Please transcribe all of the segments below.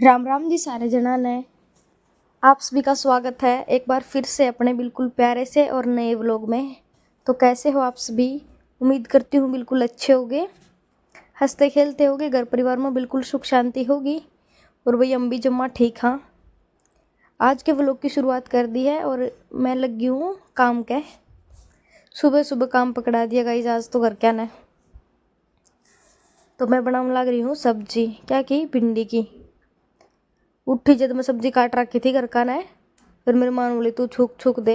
राम राम जी सारे जना ने। आप सभी का स्वागत है एक बार फिर से अपने बिल्कुल प्यारे से और नए व्लॉग में। तो कैसे हो आप सभी? उम्मीद करती हूँ बिल्कुल अच्छे होगे, हंसते खेलते होगे, घर परिवार में बिल्कुल सुख शांति होगी। और भाई हम भी जम्मा ठीक हाँ। आज के व्लॉग की शुरुआत कर दी है और मैं लगी हूँ काम के। सुबह सुबह काम पकड़ा दिया गाइस, आज तो घर क्या न। तो मैं बनाने लग रही हूँ सब्जी। क्या की? भिंडी की। उठी जब मैं सब्जी काट रखी थी घर का ने, फिर मेरी माँ बोली तू छूक छूक दे।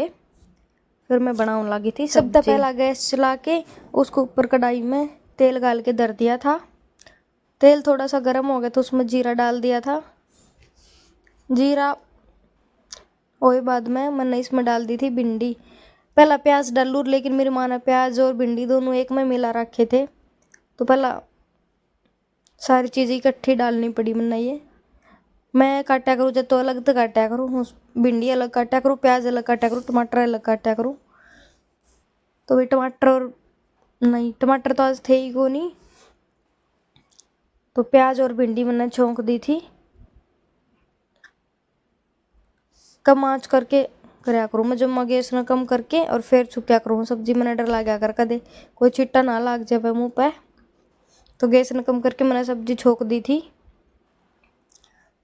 फिर मैं बनाने लगी थी सब्जी। सबसे पहला गैस चला के उसको ऊपर कढ़ाई में तेल डाल के धर दिया था। तेल थोड़ा सा गर्म हो गया तो उसमें जीरा डाल दिया था। जीरा और बाद में मैंने इसमें डाल दी थी भिंडी। पहला प्याज डालू, लेकिन मेरी माँ ने प्याज और भिंडी दोनों एक में मिला रखे थे, तो पहला सारी चीज़ें इकट्ठी डालनी पड़ी। मैंने ये मैं काटा करूँ जब तो अलग तो काटा करूँ, भिंडी अलग काटा करूँ, प्याज अलग काटा करूँ, टमाटर अलग काटा करूँ। तो भाई टमाटर और नहीं, टमाटर तो आज थे ही को नहीं, तो प्याज और भिंडी मैंने छोंक दी थी। कम आँच करके कराया करूँ मैं, जब मैं गैस न कम करके और फिर छुक्या करूँ सब्जी। मैंने डर लगा कर कदे कोई छिट्टा ना लाग जाए मुँह पे, तो गैस न कम करके मैंने सब्जी छोंक दी थी।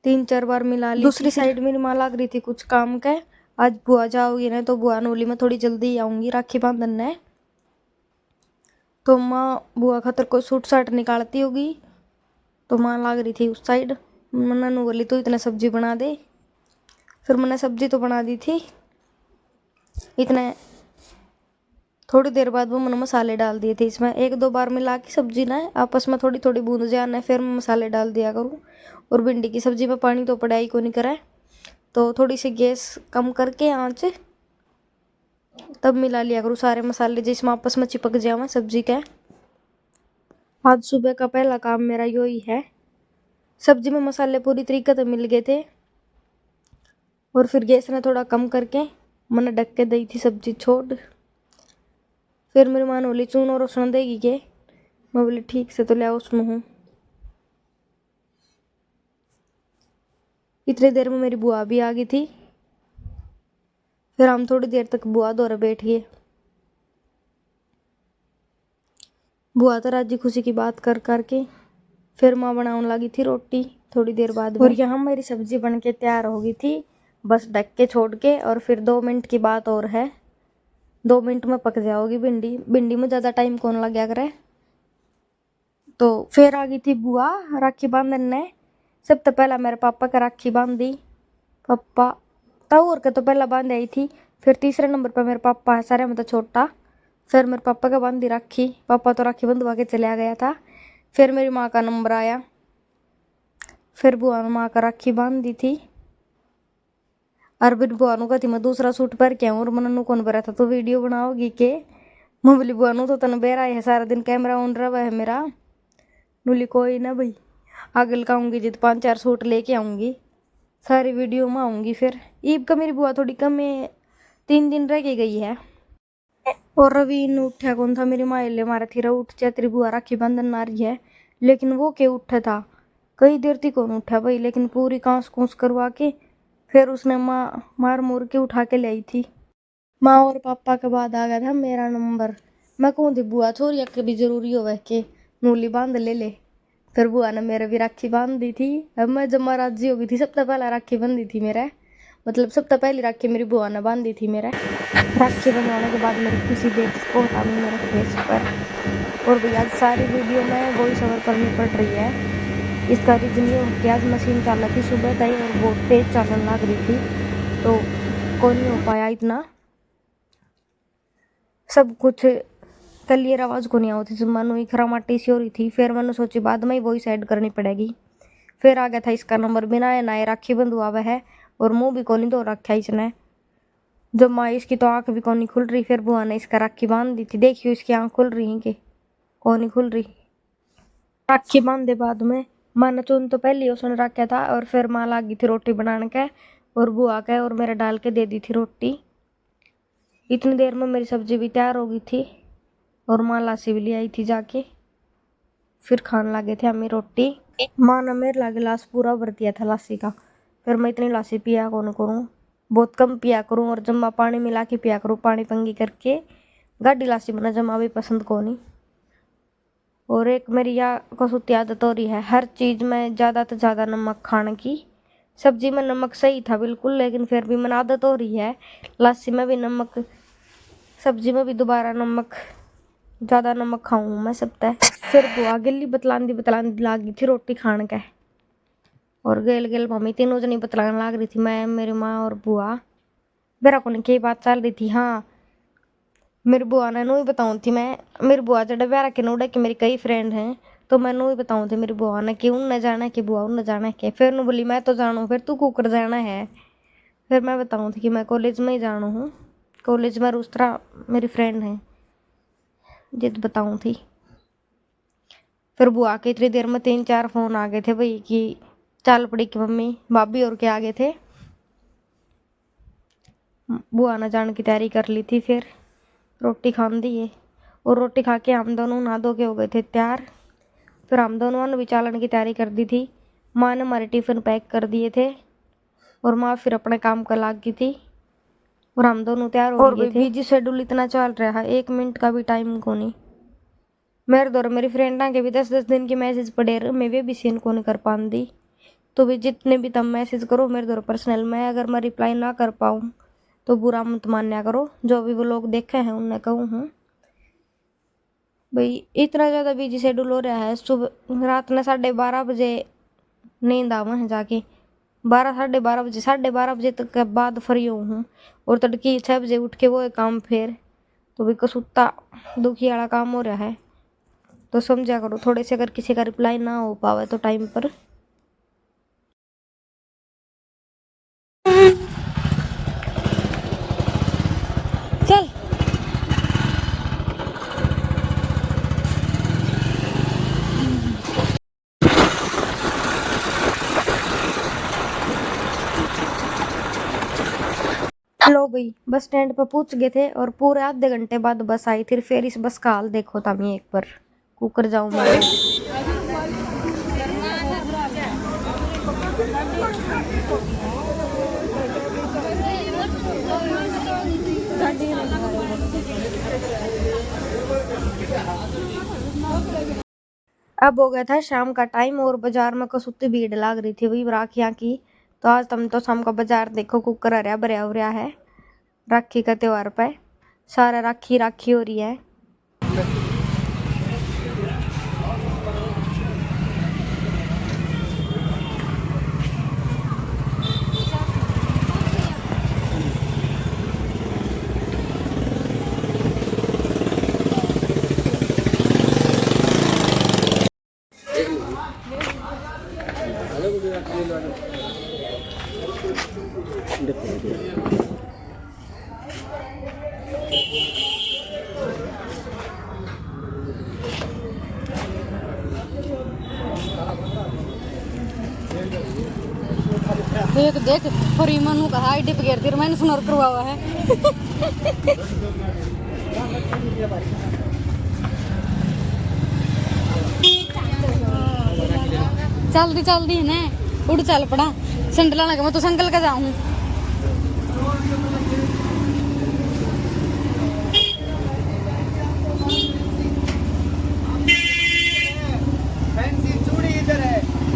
3-4 बार मिला ली। दूसरी साइड मेरी माँ लग रही थी कुछ काम के। आज बुआ जाओगी ना, तो बुआ नोली में थोड़ी जल्दी आऊंगी राखी बांधन ने, तो माँ बुआ खातर कोई सूट साट निकालती होगी, तो माँ लग रही थी उस साइड। मैंने नू बोली तू इतने सब्जी बना दे। फिर मैंने सब्जी तो बना दी थी। इतने थोड़ी देर बाद वो मैंने मसाले डाल दिए थे इसमें। 1-2 बार मिला के सब्जी ना आपस में थोड़ी थोड़ी बूंद जाना, फिर मैं मसाले डाल दिया करूँ। और भिंडी की सब्जी में पानी तो पड़ाई को नहीं करे, तो थोड़ी सी गैस कम करके आँच तब मिला लिया करूँ सारे मसाले, जिसमें आपस में चिपक जाए सब्जी के। आज सुबह का पहला काम मेरा यही है। सब्जी में मसाले पूरी तरीके से मिल गए थे, और फिर गैस ने थोड़ा कम करके मैंने ढक के दी थी सब्जी छोड़। फिर मेरी माँ ने बोली चून और उसने देगी के? मैं बोली ठीक से तो लिया उसमें हूँ। इतनी देर में मेरी बुआ भी आ गई थी। फिर हम थोड़ी देर तक बुआ दौरे बैठ गए। बुआ तो राजी खुशी की बात कर करके फिर माँ बनाने लगी थी रोटी थोड़ी देर बाद। और यहाँ मेरी सब्जी बन के तैयार हो गई थी, बस ढक के छोड़ के। और फिर 2 मिनट की बात और है, 2 मिनट में पक जाओगी भिंडी। भिंडी में ज़्यादा टाइम कौन लग गया करे। तो फिर आ गई थी बुआ राखी बांधन ने। सबसे पहला मेरे पापा का राखी बांध दी। पापा ताऊ और के तो पहला बांध आई थी, फिर तीसरे नंबर पर मेरे पापा है, सारे में तो छोटा। फिर मेरे पापा का बांध दी राखी, पापा तो राखी बंधवा के चला गया था। फिर मेरी माँ का नंबर आया, फिर बुआ ने माँ का राखी बांध दी थी। अरबिन बुआ का थी मैं दूसरा सूट पहन के आऊँ, और मनू कौन भरा था तो वीडियो बनाओगी के? मैं बोली बुआ तो तन बेरा है सारा दिन कैमरा ऑन रहा है मेरा। बोली कोई ना भाई, आगे लगाऊंगी जित 5-4 सूट लेके आऊंगी, सारी वीडियो में आऊंगी। फिर ईद का मेरी बुआ थोड़ी कम है, 3 दिन रह के गई है। और रवीन उठा कौन था, मेरी माँ ले मारा थी उठ जा तेरी बुआ राखी बंधन आ रही है, लेकिन वो के उठा था कई देर तक कौन उठा भाई। लेकिन पूरी कांस कूस करवा के फिर उसने माँ मार मोर के उठा के लाई थी। माँ और पापा के बाद आ गया था मेरा नंबर। मैं कहूँ थी बुआ छोरी के भी जरूरी हो वह के मूली बांध ले ले। फिर बुआ ने मेरे भी राखी बांध दी थी। अब मैं जब राजी हो गई थी, सबसे पहला राखी बंधी थी मेरा, मतलब सबसे पहली राखी मेरी बुआ ने बांधी थी मेरा। राखी बनवाने के बाद मेरी खुशी देख सको था मेरे फेस पर। और भैया सारी वीडियो में वॉइस ओवर करनी पड़ रही है। इसका रीजन ये हो कि आज मशीन चल रही थी सुबह तक और बहुत तेज चलने लग रही थी, तो कोई नहीं हो पाया इतना सब कुछ। क्लियर आवाज़ को नहीं आती थी, मानो ही खरामाटी सी हो रही थी। फिर मैंने सोची बाद में ही वॉइस ऐड करनी पड़ेगी। फिर आ गया था इसका नंबर, बिना नए राखी बंधुआ है और मुंह भी कोनी धो रखा इसने। जब माँ इसकी तो आंख भी कोनी खुल रही, फिर बुआ ने इसका राखी बांध दी थी। देखियो इसकी आंख खुल रही है कि कोनी खुल रही। राखी बांधे बाद में माँ ने चुन तो पहले उसने रखा था, और फिर माँ लगी थी रोटी बनाने के, और बुआ के और मेरे डाल के दे दी थी रोटी। इतनी देर में मेरी सब्जी भी तैयार हो गई थी, और माँ लासी भी ले आई थी जाके। फिर खाने लगे थे हमें रोटी। माँ ने मेरे ला गिलास पूरा भर दिया था लस्सी का। फिर मैं इतनी लस्सी पिया कौन करूँ, बहुत कम पिया करूँ और जम्मा पानी मिला के पिया करूँ, पानी पंगी करके। गाढ़ी लस्सी बना जमा भी पसंद को नहीं। और एक मेरी या कसूती आदत हो रही है, हर चीज़ में ज़्यादा से ज़्यादा नमक खाने की। सब्जी में नमक सही था बिल्कुल, लेकिन फिर भी मन आदत हो रही है लस्सी में भी नमक, सब्जी में भी दोबारा नमक, ज़्यादा नमक खाऊँ मैं सब तय। फिर बुआ गिल्ली बतलांदी लागी थी रोटी खाने के, और गेल गेल मम्मी तीनों जनी बतलाने लाग रही थी, मैं मेरी माँ और बुआ। मेरा को की बात चल रही थी। हाँ, मेरी बुआ ने नू ही बताऊँ थी मैं, मेरी बुआ जड़े ब्याह के नूडे कि मेरी कई फ्रेंड हैं, तो मैं नू ही बताऊँ थी मेरी बुआ ने कि उन न जाना है कि बुआ उन न जाना है के। फिर नू बोली मैं तो जानू, फिर तू कुकर जाना है। फिर मैं बताऊँ थी कि मैं कॉलेज में ही जाना हूँ, कॉलेज में रूस्तरा मेरी फ्रेंड है, जिद बताऊँ थी। फिर बुआ के इतनी देर में 3-4 फोन आ गए थे भाई कि चल पड़ी कि मम्मी भाभी और के आ गए थे। बुआ ने जाने की तैयारी कर ली थी। फिर रोटी खान दी है, और रोटी खा के हम दोनों नहा धो के हो गए थे तैयार। फिर हम दोनों ने भी चालन की तैयारी कर दी थी। माँ ने हमारे टिफ़िन पैक कर दिए थे, और माँ फिर अपने काम कर लग गई थी, और हम दोनों तैयार हो गए थे। बिजी शेड्यूल इतना चल रहा है, 1 मिनट का भी टाइम को नहीं। मेरे दौर मेरी फ्रेंडा के भी 10-10 दिन की मैसेज पड़े रहे, मैं भी सीन को नहीं कर पाती। तो भी जितने भी तुम मैसेज करो मेरे दौर पर्सनल में, अगर मैं रिप्लाई ना कर पाऊँ तो बुरा मत मान्या करो। जो भी वो लोग देखे हैं उनने कहूँ हूँ भाई, इतना ज़्यादा बिजी शेड्यूल हो रहा है। सुबह रात में 12:30 बजे नींद आवा है जाके, 12-12:30 बजे, 12:30 तक के बाद फ्री हूँ, और तड़की 6 बजे उठ के वो काम। फिर तो भी कसूता दुखी वाला काम हो रहा है। तो समझा करो थोड़े से, अगर किसी का रिप्लाई ना हो पावे तो टाइम पर। चल लो भाई, बस स्टैंड पर पहुंच गए थे, और पूरे आधे घंटे बाद बस आई थी। फिर इस बस का हाल देखो तम एक बार, कुकर जाऊं मैं। अब हो गया था शाम का टाइम, और बाजार में कसुत्ती भीड़ लाग रही थी भाई राखियाँ की। तो आज तुम तो शाम का बाजार देखो, कुकर हरिया भरिया हो रहा है राखी का त्योहार पे। सारा राखी राखी हो रही है। देख देख फ्री मनु का हाई डिप गिर तिर मैंने सुनर करवा हुआ है। चल दी है ना, उड़ चल पड़ा संडला लगा, मैं तो संकल का जाऊँ।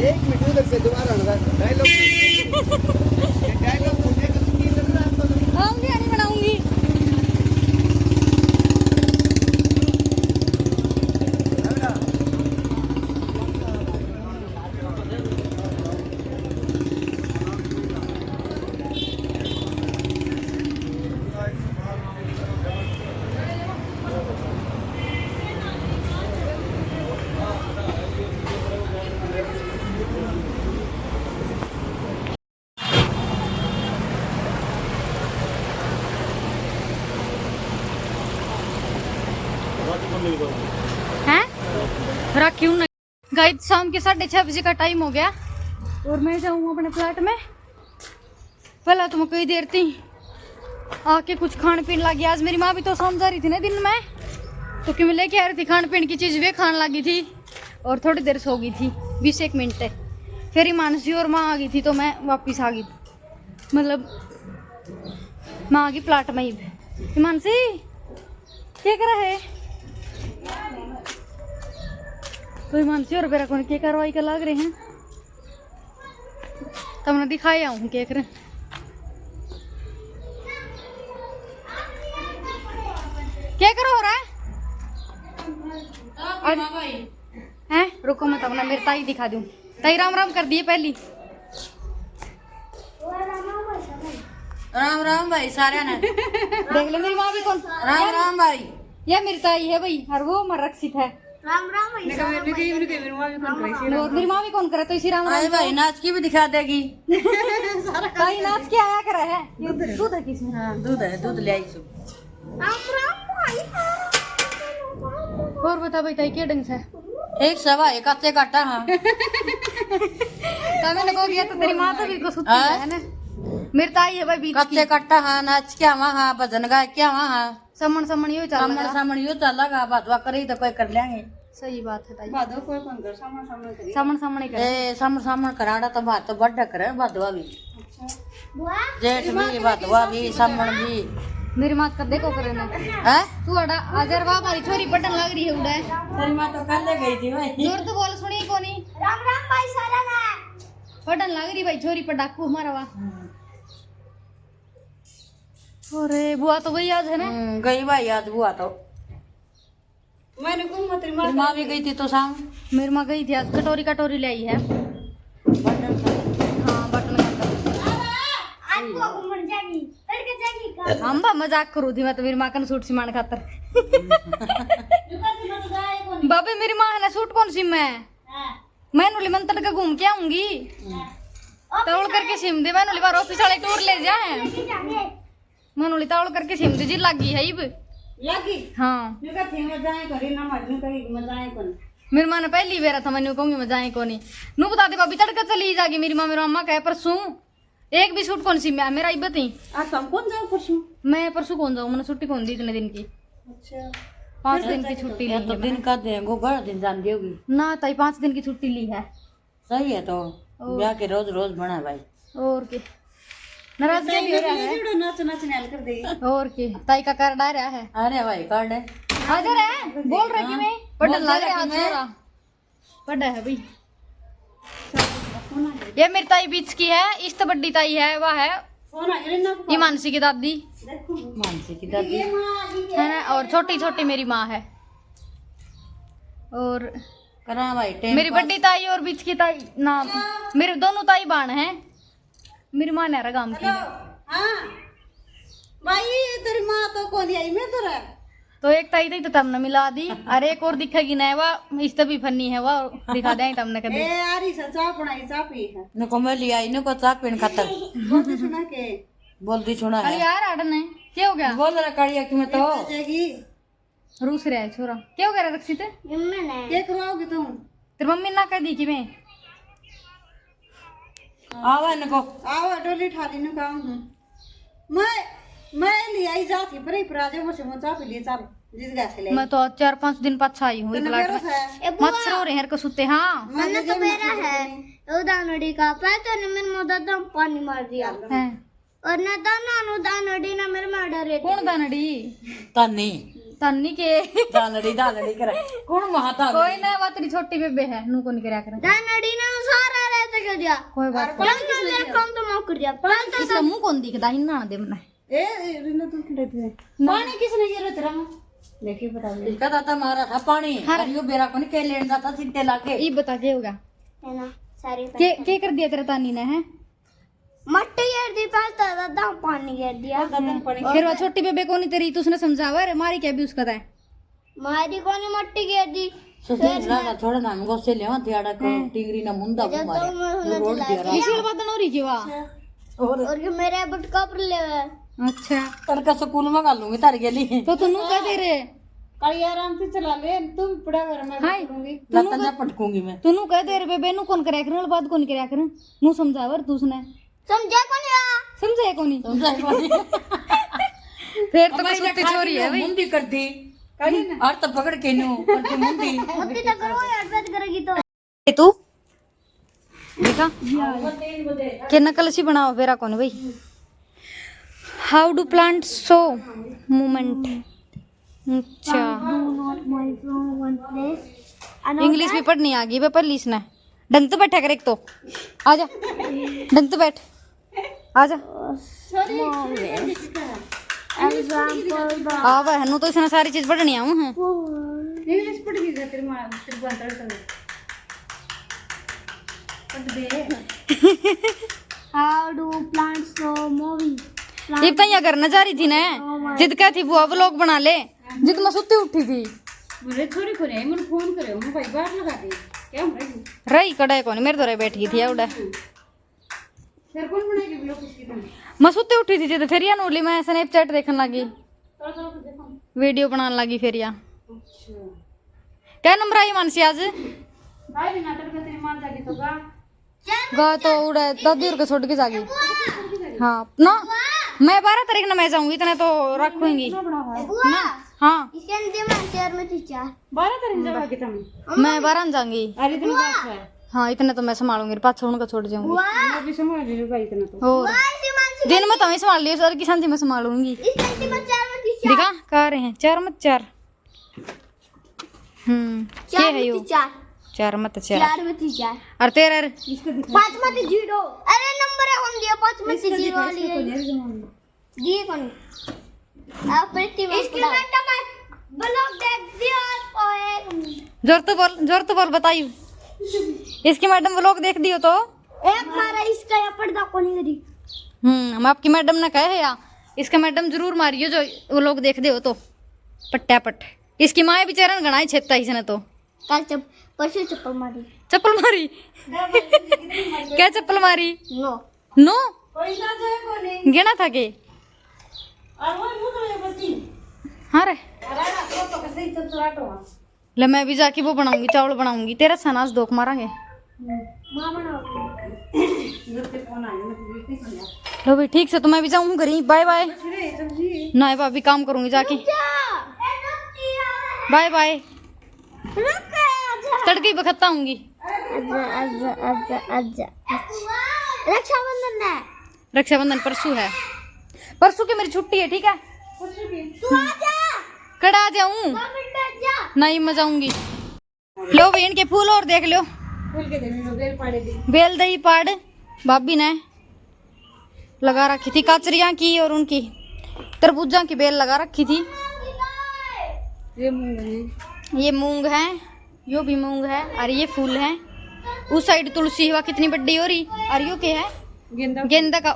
एक मिनट उधर से दोबारा डायलॉग आऊंगी बनाऊंगी। हैं राखी हूं गाइस, शाम के 6:30 बजे का टाइम हो गया, और मैं जाऊँ अपने फ्लैट में। पहला तो मैं कई देर थी आके कुछ खान पीन लगी। आज मेरी माँ भी तो शाम जा रही थी ना दिन में, तो कि मैं लेके आ रही थी खान पीन की चीज, वे खाने लगी थी और थोड़ी देर सो गई थी। 20 मिनट है। फिर हिमांशी और माँ आ गई थी तो मैं वापस आ गई, मतलब माँ आ गई प्लाट में ही। हिमांशी क्या कर रहा है? तो हिमांशी और बेरा कौन क्या कार्रवाई कर लग रहे हैं, तब मैं दिखाया हूँ क्या करें। क्या करो हो रहा है? हैं रुको मत, अपना मेरे ताई दिखा दूं। ताई राम राम कर दिए पहली। राम राम भाई सारे ने। देख लो मेरी माँ भी कौन। राम राम भाई। ये मेरी ताई है भाई, और वो मर रक्षित है। राम राम भाई। और मेरी माँ भी कौन करे तो इसी राम अरे राम। भाई नाच की भी दिखा देगी। ताई नाच के आया करा है। ये दूध है किसमें? हाँ दूध है, दूध ले आई सु। राम राम भाई। और बता भाई ताई क्या ढंग से? एक सवा एक कच्चे काटा। हाँ तब मैंने को किया तो तेरी माँ तो भी को सुती है ना। मेरी ताई है भाई बीच कच्चे की। काटा। हाँ नाच क्या वहाँ भजन गा क्या वहाँ समण समण यो चल सामने रहा। सामने यो चलेगा, बातवा करे तो कोई कर लेंगे। सही बात है ताई। बादो कोई कौन कर सामने समण समण ही करे। ए सामने सामने कराड़ा तो बात तो बड़ा करे, बातवा भी बुआ जेठ भी बातवा भी सामने भी मेरी माँ कर देखो करे ना। है। तू अड़ा अजर वाह हमारी छोरी पटन लग रही है उड़ा। तेरी माँ तो कल गई थी भाई। जोर तो बोल सुनी कोनी। राम राम भाई सारा ना। पटन लग रही भाई छोरी पटाकू हमारा वाह। अरे बुआ तो गई आज है ना। गई भाई आज बुआ तो। मैंने को मत तेरी माँ भी गई थी तो शाम मेरी माँ गई थी आज, कटोरी कटोरी ले आई है। हाँ बटन आज बुआ घूमने जाएगी, तड़के जाएगी का। हम बा मजाक करू थी मैं तो मेरी माँ का सूट सिमान खातर। बाबे मेरी माँ है ना सूट कौन सी मैं नुली मन तड़का घूम के आऊंगी तौल करके सिम दे। मैं नुली बार ऑफिस वाले टूर ले जाए मनोली तौल करके सिम दे जी लगी है इब लगी। हाँ निका थे मजाए करे ना मजनू करी मजाए कोन। मेरी माँ ने पहली बेरा था मैंने कहूंगी मजाए को नहीं नू बता दे भाभी तड़का चली जाएगी मेरी माँ। मेरी अम्मा कहे परसों एक भी सूट कौन सी मैं मेरा इब्बत ही। आज तुम कौन जाओ परसों? मैं परसों कौन जाऊँ, मैंने छुट्टी कौन दी इतने दिन की। अच्छा 5 दिन की छुट्टी ली तो है दिन का देंगे बड़ा दिन जान देगी। ना ताई 5 दिन की छुट्टी ली है। सही है तो ब्याह के रोज रोज बना भाई। और के नाराज क्या भी हो रहा है। जेड़ो नाच नाच नाल कर दे। और के ताई का कार्ड आ रहा है। अरे भाई कार्ड है। हाजिर है बोल रहा कि मैं पढ़ने बोल लग रहा रहा कि मैं। छोरा पढ़ा है भाई। ये मेरी ताई बीच की है, इस्त बड्डी ताई है वह है फोन आ गया ना। ये मानसी की दादी देखो मानसी की दादी है ना, और छोटी छोटी मेरी माँ है। और करा भाई टाइम मेरी बड्डी ताई और बीच की ताई ना मेरे दोनों ताई बाण है। मेरी माँ नहरा गांव की है। हां भाई तेरी मां तो कोनी आई मैं तो रहा। तो एक ताई थी तो तुमने मिला दी और एक और दिखेगी ना वह इस भी फनी है वह दिखा दें तुमने कभी। ए आरी सा चाह बनाई चाह पी है। नको मैं लिया इनको को चाक पीन खातर बोलती सुना के बोलती सुना अरे है। यार आड़न है क्या हो गया? बोल रहा काड़िया कि मैं तो जाएगी रूस रहा है छोरा क्या हो गया रक्षित? मैंने क्या करवाओगी तुम? तेरी मम्मी ना कह दी कि मैं आवा इनको आओ डोली ठाली न काम मैं ले आई जाती पर ही प्राजे मुझे मचा पे ले चल जिस गा से ले मैं तो 4-5 दिन पाछा आई हूँ प्लाट में। मच्छर हो रहे हैं को सुते। हाँ मैंने तो मेरा है दानड़ी का पैसा ने मेरे मुंह दम पानी मार दिया है और ना दाना दानड़ी ना मेरे मार डरे। कौन दानड़ी? तानी तन्नी के दालड़ी दालड़ी करे कौन महाता कोई ना बात तेरी छोटी बेबे है नू को नहीं करया करे दानड़ी ना सारा रहते कर दिया कोई बात लंगा मेरे काम तो माफ कर दिया नहीं। इसका मुंह कौन दिखता ही ना दे मने ए रिना तू किधर है? पानी किसने गिरा तेरा में? देखिए बता दे। इसका दाता मारा था पानी हरियो बेरा को के लेन जाता सिंटे लाके ये बता क्या होगा है ना सारी के कर दिया तेरा तानी ने है मट्टी गिर दी पैसा दादा पानी गिर दिया फिर वो छोटी बेबे को नहीं तेरी तूने समझावा रे मारी क्या भी उसका है मारी कोनी मट्टी गिर दी सुन रहा थोड़ा ना हमको से लेवा थियाड़ा को टिंगरी ना मुंदा को मारे रोड दिया इसी बात हो रही थी वाह। और ये मेरे बटका पर ले अच्छा तड़का स्कूल में गा लूंगी तार गेली तो तू कह दे रे कल आराम से चला ले तू भी पड़ा कर मैं हाय करूंगी। लता जा पटकूंगी मैं तू कह दे रे बेबे नू कौन करया करे बात कौन करया करे नू समझावर तू सुने समझा कोनी समझे कोनी समझाई कोनी फिर तो मैं सुनती चोरी है भाई मुंदी कर दी और तो पकड़ के नु कर दी मुंदी मट्टी तो करो यार बात करेगी तो तू देखा के नकल सी बनाओ बेरा कौन भाई। How do plant show movement. अच्छा इंग्लिश भी पढ़नी आ गई वे पढ़ ली इसने। ढंग तो बैठा कर एक तो आजा ढंग तो बैठ आजा। आ बहनू तो इसने सारी चीज पढ़नी आऊं है। इंग्लिश पढ़ गई तेरी मां तेरी बंतर how do plant so movie. ये तो यहाँ करना जा रही थी ना जिद क्या थी बुआ व्लॉग बना ले जिद मैं सुती उठी थी। बोले थोड़ी करे मैंने फोन करे मैं भाई बाहर लगा दे क्या हो रही रही कड़ाई कौन मेरे तो रही बैठ गई थी उड़ा फिर कौन बनाएगी ब्लॉग किसकी तुम मैं सुती उठी थी जिद फिर या नूली मैं स्नैपचैट देखने लगी वीडियो बनाने लगी फिर या क्या नंबर आई मानसी आज भाई नाटक में तेरी मान जागी तो गा तो उड़ा दादी और के छोड़ के जागी। हाँ ना मैं 12 तारीख ना मैं जाऊंगी इतने तो रखूंगी ना। हाँ 12 तारीख जाओगी तुम मैं 12 जाऊंगी। अरे तुम बात है हाँ इतने तो मैं संभालूंगी पाँच उनका छोड़ जाऊंगी। मैं भी समझ रही हूं भाई इतना तो और दिन में तो मैं संभाल लियो सर की शांति में संभालूंगी। दिखा कह रहे हैं 4 मत 4 क्या है यो 4 मत 4 और तेरा इसको दिखा 5 मत 0 अरे नंबर है हम दिया 5 मत 0 वाली दिए कौन आप प्रतिमा इसके मैडम ब्लॉग देख दिया जोर तो बोल बताइयो इसकी मैडम व्लॉग देख दियो तो एक मारा इसका या पर्दा कोनी करी। हम आपकी मैडम ने कहे या इसका मैडम जरूर मारियो जो वो लोग देख दे हो तो पट्टा पट। इसकी माँ बेचारा गणाई छेता इसने तो कल परसों चप्पल मारी क्या चप्पल मारी नो नो कोई ना जाए कोने गिना था के और वो मुंह तो बच्ची हाँ रे अरे ना तो कैसे चतुराटो ले मैं भी जाके वो बनाऊंगी चावल बनाऊंगी तेरा सनास दोख मारांगे। मां बनाओगी घर पे फोन आया मैं तो देखती हूं लो भाई ठीक से तो मैं भी जाऊँ घर बाय बाय। अरे सब्जी ना भाभी काम करूंगी जाके बाय बाय तड़के बखत्ता आऊंगी। रक्षाबंधन है रक्षाबंधन परसों है परसों की मेरी छुट्टी है ठीक है कड़ा आ जाऊं नहीं मैं जाऊंगी। लो बहन के फूल और देख लो फूल के देने लो बेल पाड़े दी बेल दही पाड़ भाभी ने लगा रखी थी काचरियां की और उनकी तरबूजा की बेल लगा रखी थी। ये मूंग है ये मूंग है यो भी मूंग है और ये फूल है। उस साइड तुलसी हुआ कितनी बड़ी हो रही और यो क्या है गेंदा का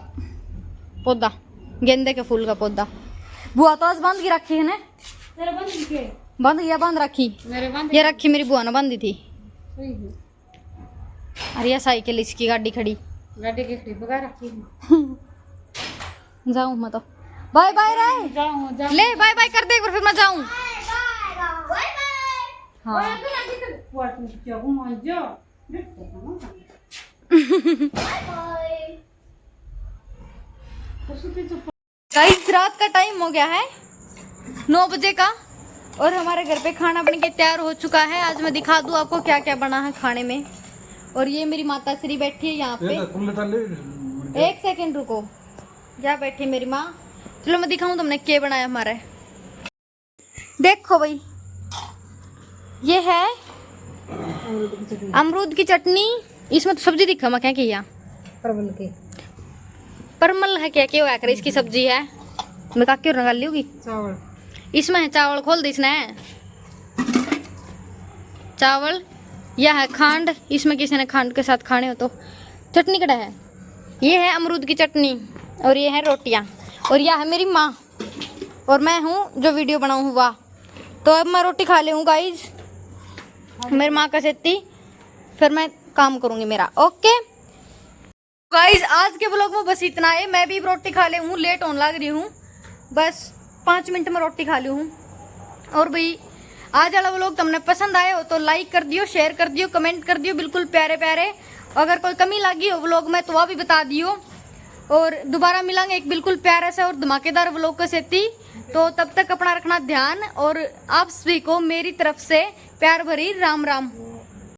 पौधा गेंदे के फूल का पौधा। बुआ तो आज बांध की रखी है ना तेरे बंद के बांध रखी मेरे बंद ये रखी मेरी बुआ ने बांधी थी। सही है और ये साइकिल इसकी गाड़ी खड़ी गाड़ी के खड़ी बगा रखी है जाऊं मैं तो बाय बाय रे जाओ जा ले बाय बाय कर दे एक बार फिर मैं जाऊं। हाँ वाट में क्या हूं मान जा गाइस रात का टाइम हो गया है 9 बजे का और हमारे घर पे खाना बन के तैयार हो चुका है। आज मैं दिखा दूं आपको क्या क्या बना है खाने में। और ये मेरी माता श्री बैठी है यहाँ पे। एक सेकंड रुको क्या बैठी मेरी माँ। चलो मैं दिखाऊं तुमने क्या बनाया हमारा। देखो भाई ये है अमरूद की चटनी। इसमें तो सब्जी दिखा मैं क्या किया परवल के परमल है क्या क्या कर इसकी सब्जी है मैं का क्यों रंगा लूंगी। चावल इसमें है चावल खोल दी इसने चावल। यह है खांड इसमें किसी ने खांड के साथ खाने हो तो चटनी कड़ा है। ये है अमरूद की चटनी और ये है रोटियां और यह है मेरी माँ और मैं हूँ जो वीडियो बनाऊँ हुआ। तो अब मैं रोटी खा लूँ गाइज मेरी माँ का सेती फिर मैं काम करूँगी मेरा। ओके गाइज आज के ब्लॉग में बस इतना है। मैं भी रोटी खा ले हूँ लेट होने लग रही हूँ बस 5 मिनट में रोटी खा ली हूँ। और भाई आज वाला व्लॉग तुमने पसंद आया हो तो लाइक कर दियो शेयर कर दियो कमेंट कर दियो बिल्कुल प्यारे प्यारे। अगर कोई कमी लगी हो व्लॉग में तो वह भी बता दियो। और दोबारा मिलेंगे एक बिल्कुल प्यारे से और धमाकेदार व्लॉग के सेती। तो तब तक अपना रखना ध्यान और आप सभी को मेरी तरफ से प्यार भरी राम राम।